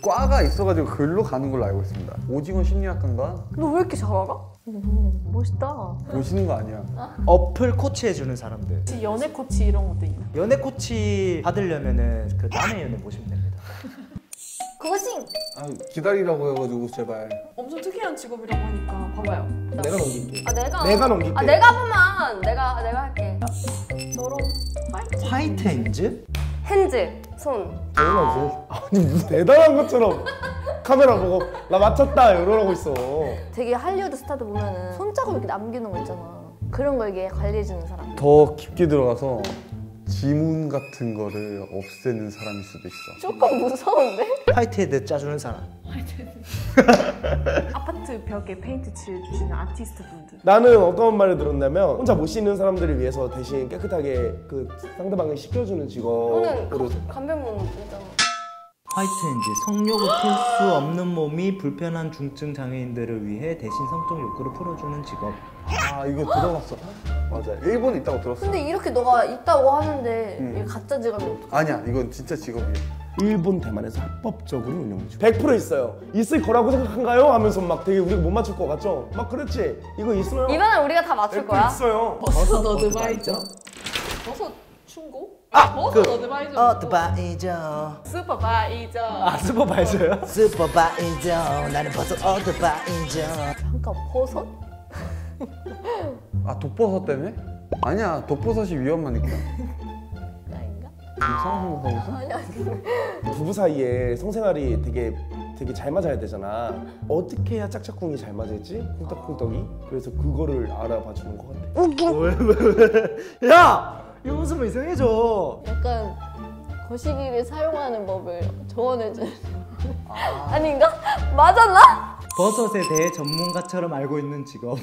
과가 있어가지고 글로 가는 걸로 알고 있습니다. 오징어 심리학과인가? 너 왜 이렇게 잘 알아? 멋있다. 보시는 거 아니야. 어플 코치해주는 사람들. 혹시 연애 코치 이런 것도 있나? 연애 코치 받으려면은 그 남의 연애 보시면 됩니다. 고고싱! 아, 기다리라고 해가지고 제발. 엄청 특이한 직업이라고 하니까 봐봐요. 내가 넘길게. 내가 넘길게. 내가 보면 내가 할게. 너로 화이트 핸즈? 핸즈, 손. 당연하지. 아니 무슨 대단한 것처럼 카메라 보고 나 맞췄다 이러고 있어. 되게 할리우드 스타들 보면은 손자국 이렇게 남기는 거 있잖아. 그런 거 이게 관리해주는 사람. 더 깊게 들어가서 지문 같은 거를 없애는 사람일 수도 있어. 조금 무서운데? 화이트 헤드 짜주는 사람. 아파트 벽에 페인트 칠해주시는 아티스트 분들. 나는 어떤 말을 들었냐면 혼자 못 씻는 사람들을 위해서 대신 깨끗하게 그 상대방을 씻겨주는 직업으로. 오늘 간병문 있잖아. 화이트 핸즈, 성욕을 풀 수 없는 몸이 불편한 중증 장애인들을 위해 대신 성적 욕구를 풀어주는 직업. 아, 이거 들어봤어. 맞아. 일본에 있다고 들었어. 근데 이렇게 너가 있다고 하는데 이게 가짜 직업이 어떡해? 아니야, 이건 진짜 직업이야. 일본, 대만에서 합법적으로 운영 중. 100% 있어요. 있을 거라고 생각한가요? 하면서 막 되게 우리가 못 맞출 것 같죠? 막 그렇지. 이거 있어요. 이번엔 우리가 다 맞출 100% 거야. 있어요. 버섯 어드바이저. 버섯 충고? 버섯 어드바이저. 어드바이저. 슈퍼바이저. 아, 슈퍼바이저요? 슈퍼바이저. 나는 버섯 어드바이저. 잠깐 버섯? 아, 독버섯 때문에? 아니야, 독버섯이 위험하니까. 아닌가? 이상한 거 하고 있어? 아니야. 부부 사이에 성생활이 되게 잘 맞아야 되잖아. 어떻게 해야 짝짝꿍이 잘 맞을지? 쿵떡쿵떡이? 그래서 그거를 알아봐 주는 것 같아. 왜? 야! 이거 웃으면 이상해져. 약간 거시기를 사용하는 법을 조언해주는 아닌가? 맞았나? 버섯에 대해 전문가처럼 알고 있는 직업.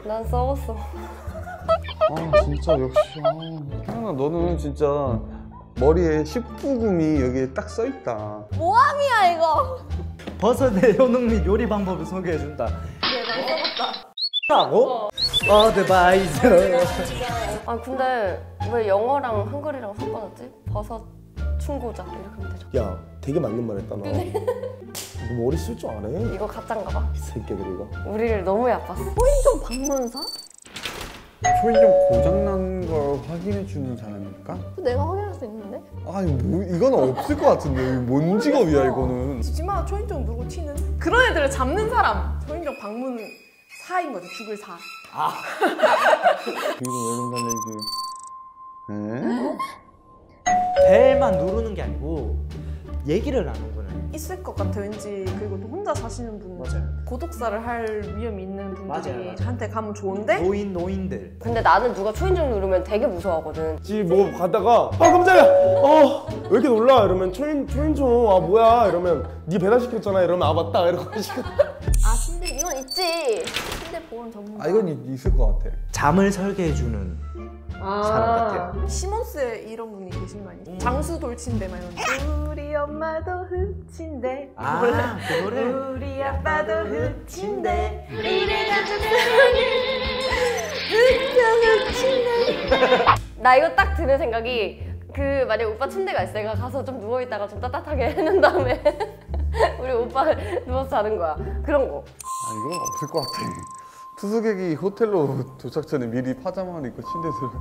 난 썩었어. 아, 진짜 역시. 태연아, 너는 진짜 머리에 19금이 여기에 딱 써있다. 모함이야 이거. 버섯의 효능 및 요리 방법을 소개해준다. 라고? 어드바이저. 아 근데 왜 영어랑 한글이랑 섞어놨지? 버섯 충고자 이렇게 하면 되죠. 야, 되게 맞는 말 했다 너. 너 머리 쓸 줄 아네? 이거 가짠가 봐. 이 새끼들 이거. 우리를 너무 얕봤어. 호인종 방문사? 초인종 고장난 걸 확인해주는 사람일까? 내가 확인할 수 있는데? 아니, 뭐, 이건 없을 것 같은데. 이거 뭔 직업이야, 이거는. 지지마 초인종 누르고 튀는 그런 애들을 잡는 사람. 초인종 방문 사인 거지. 죽을 사. 그리고 여름 달래기. 벨만 누르는 게 아니고 얘기를 나누구나. 있을 것 같아 왠지. 그리고 또 혼자 사시는 분, 맞아요. 고독사를 할 위험이 있는 분들이 맞아요. 저한테 가면 좋은데 노인들. 근데 나는 누가 초인종 누르면 되게 무서워하거든. 뭐 가다가 아 깜짝이야. 왜 이렇게 놀라? 이러면 초인종 아 뭐야? 이러면 네 배달 시켰잖아. 이러면 아 맞다. 이러고 시켜. 아 침대 이건 있지. 침대 보험 전문가. 아, 이건 있을 것 같아. 잠을 설계해주는 사람 같아요. 시몬스에 이런 분이 계신 거 아니에요? 장수 돌침대 막 이런. 우리 엄마도 흑친데. 아, 그 노래? 우리 아빠도 흑친데. 우리 가족 흑친데. 나 이거 딱 드는 생각이 그 만약 오빠 침대가 있어. 내가 가서 좀 누워있다가 좀 따뜻하게 해놓은 다음에 우리 오빠 누워서 자는 거야. 그런 거. 아, 이건 없을 것 같아. 투숙객이 호텔로 도착 전에 미리 파자마를 입고 침대에 들어가.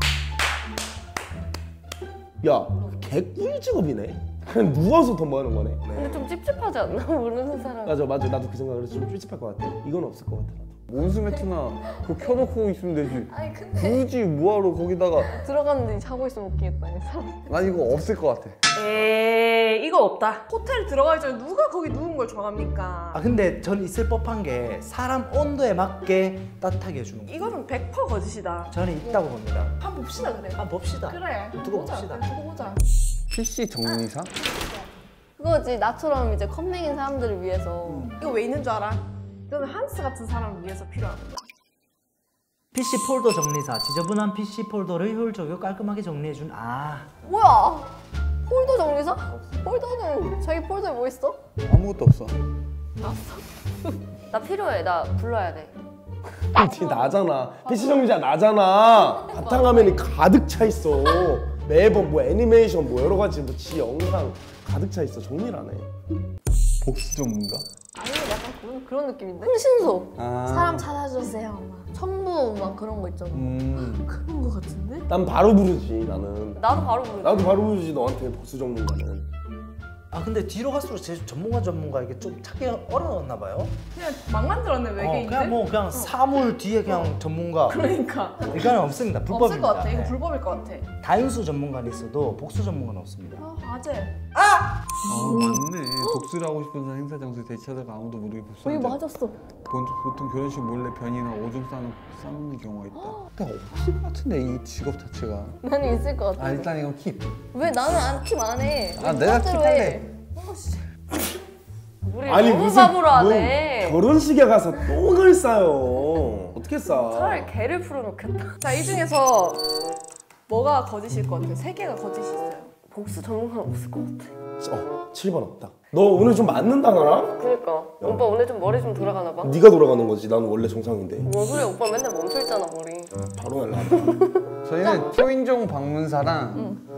야, 개꿀 직업이네. 그냥 누워서 돈 버는 거네. 근데 좀 찝찝하지 않나? 모르는 사람. 맞아. 나도 그 생각을 해서 좀 찝찝할 것 같아. 이건 없을 것 같아. 나도. 온수 매트나 그거 켜놓고 있으면 되지. 아니 근데 굳이 뭐하러 거기다가. 들어갔는데 자고 있으면 웃기겠다 이 사람. 난 이거 없을 것 같아. 에이 이거 없다. 호텔 들어가기 전에 누가 거기 누운 걸 좋아합니까? 아 근데 전 있을 법한 게 사람 온도에 맞게 따뜻하게 해주는 거. 이거는 100% 거짓이다. 저는 있다고 봅니다. 한번 봅시다 그래. 한번 봅시다. 그래. 두고 보자. 봅시다. 두고 보자. PC 정리사? 그거지. 나처럼 이제 컴맹인 사람들을 위해서. 이거 왜 있는 줄 알아? 이거는 한스 같은 사람을 위해서 필요한 거야. PC 폴더 정리사. 지저분한 PC 폴더를 효율적이고 깔끔하게 정리해준. 뭐야? 폴더 정리사? 폴더는 자기 폴더에 뭐 있어? 아무것도 없어. 나 필요해. 나 불러야 돼. 나잖아. PC 정리자 나잖아. 바탕화면이 가득 차 있어. 매번 뭐 애니메이션 뭐 여러 가지 뭐 지 영상 가득 차 있어. 정리를 안 해. 복수 전문가? 아니 약간 그런 느낌인데? 흥신소 아. 사람 찾아주세요 막 첨부 막 그런 거 있잖아. 그런 거 같은데? 난 바로 부르지 나는. 나도 바로 부르지. 나도 바로 부르지 너한테 복수 전문가는. 아 근데 뒤로 갈수록 제 전문가 이게 좀 찾기 어려웠나 봐요. 그냥 막 만들었네 외계인들? 그냥 뭐 그냥 사물 뒤에 그냥 전문가. 그러니까 이거는 없습니다. 없을 불법입니다. 것 같아. 이거 네. 불법일 것 같아. 단수 전문가는 있어도 복수 전문가는 없습니다. 아재. 아 맞네. 복수를 하고 싶은 사람 행사 장소에 대치하다가 아무도 모르게 복수하는. 맞았어. 보통 결혼식 몰래 변이나 오줌 싸는 경우가 있다. 근데 없을 것 같은데 이 직업 자체가. 나는 있을 것 같아. 아 일단 이건 킵. 왜 나는 킵 안 해? 아 내가 킵할래. 우리 아니 너무 무슨 바보로 하네. 결혼식에 가서 똥을 싸요. 어떻게 싸? 차라리 개를 풀어놓겠다. 자, 이 중에서 뭐가 거짓일 것 같아? 3개가 거짓이 있어요. 복수 전문가는 없을 것 같아. 7번 없다. 너 오늘 좀 맞는다 나랑? 그니까 오빠 오늘 좀 머리 좀 돌아가나 봐. 네가 돌아가는 거지. 난 원래 정상인데. 뭔 소리야, 오빠 맨날 멈춰있잖아 머리. 바로 날라간다. 저희는 초인종 방문사랑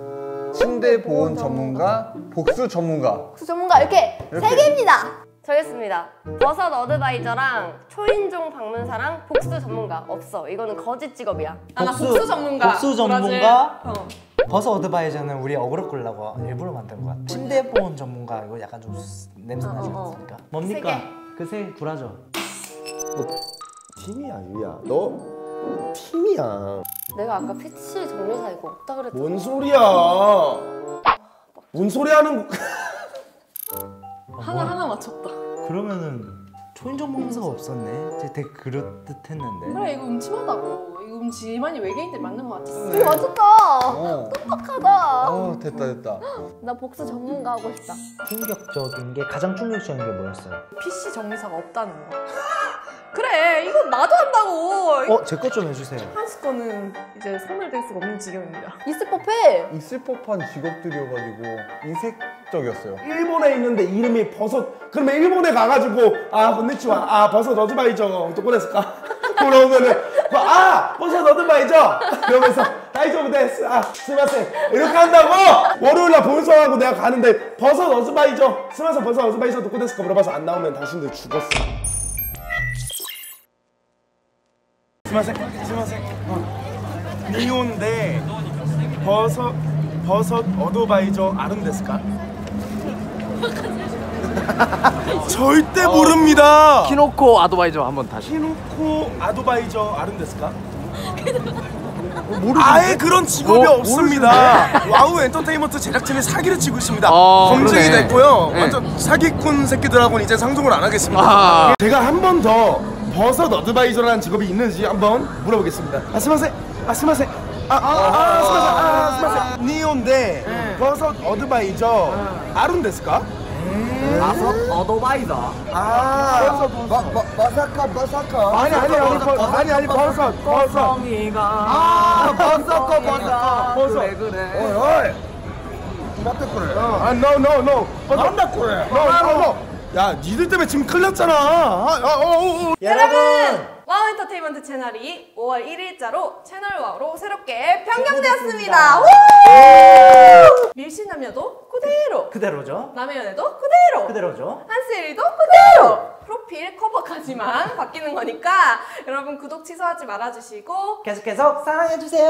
침대 보온 전문가, 복수 전문가. 복수 전문가 이렇게 3개입니다. 정했습니다. 버섯 어드바이저랑 초인종 방문사랑 복수 전문가 없어. 이거는 거짓 직업이야. 아, 나 복수 전문가. 복수 전문가. 브라질. 버섯 어드바이저는 우리 어그로 끌려고 일부러 만든 것 같아. 침대 보온 전문가 이거 약간 좀 냄새 나지 않습니까? 뭡니까? 세 개. 그세 구라죠. 팀이야 유야. 너 팀이야. 내가 아까 PC 정류사 이거 없다 그랬잖아. 뭔 소리야? 뭔 소리 하는 거? 하나 맞췄다. 그러면은 초인 전문가가 없었네. 제 되게 그럴듯했는데. 그래, 이거 음침하다고. 이거 음침하니 외계인들 맞는 것 같았어. 이거 맞췄다. 어. 똑똑하다. 됐다. 나 복수 전문가 하고 싶다. 충격적인 게 가장 충격적인 게 뭐였어요? PC 정리사가 없다는 거. 그래, 이거 나도 한다고. 제 것 좀 해주세요. 한스 거는 이제 손을 댈 수가 없는 지경입니다. 있을 법해. 있을 법한 직업들이어가지고 이색적이었어요. 일본에 있는데 이름이 버섯. 그러면 일본에 가가지고 건니치와 버섯 어드바이저 도코데스까? 그러면은 버섯 어드바이저 그러면서 다이조부 데스 스마세 이렇게 한다고. 월요일날 본성하고 내가 가는데 버섯 어드바이저 스마세 버섯 어드바이저 도코데스까 물어봐서 안 나오면 당신들 죽었어. 스마세 니온데 버섯 어드바이저 아른데스까? 절대 모릅니다. 키노코 아드바이저 한번 다시. 키노코 아드바이저 아른데스까? 아예 그런 직업이 없습니다. 와우 엔터테인먼트 제작진이 사기를 치고 있습니다. 검증이 그러네. 됐고요. 네. 완전 사기꾼 새끼들하고는 이제 상종을 안 하겠습니다. 아. 제가 한 번 더 버섯 어드바이저라는 직업이 있는지 한번 물어보겠습니다. 스마세 스마세 니온데 버섯 어드바이저 아룬데스까? 버섯 어드바이저. 마사카 아니 버섯 성이가 버섯 왜 그래? 어이 맞다 그래. no 맞다 그래. no. 야 니들 때문에 지금 큰일 났잖아. 여러분! 와우 엔터테인먼트 채널이 5월 1일자로 채널 와우로 새롭게 변경되었습니다. 우! 밀신남녀도 그대로죠. 남해연애도 그대로죠. 한스일도 그대로! 프로필 커버까지만 바뀌는 거니까 여러분 구독 취소하지 말아주시고 계속 사랑해주세요.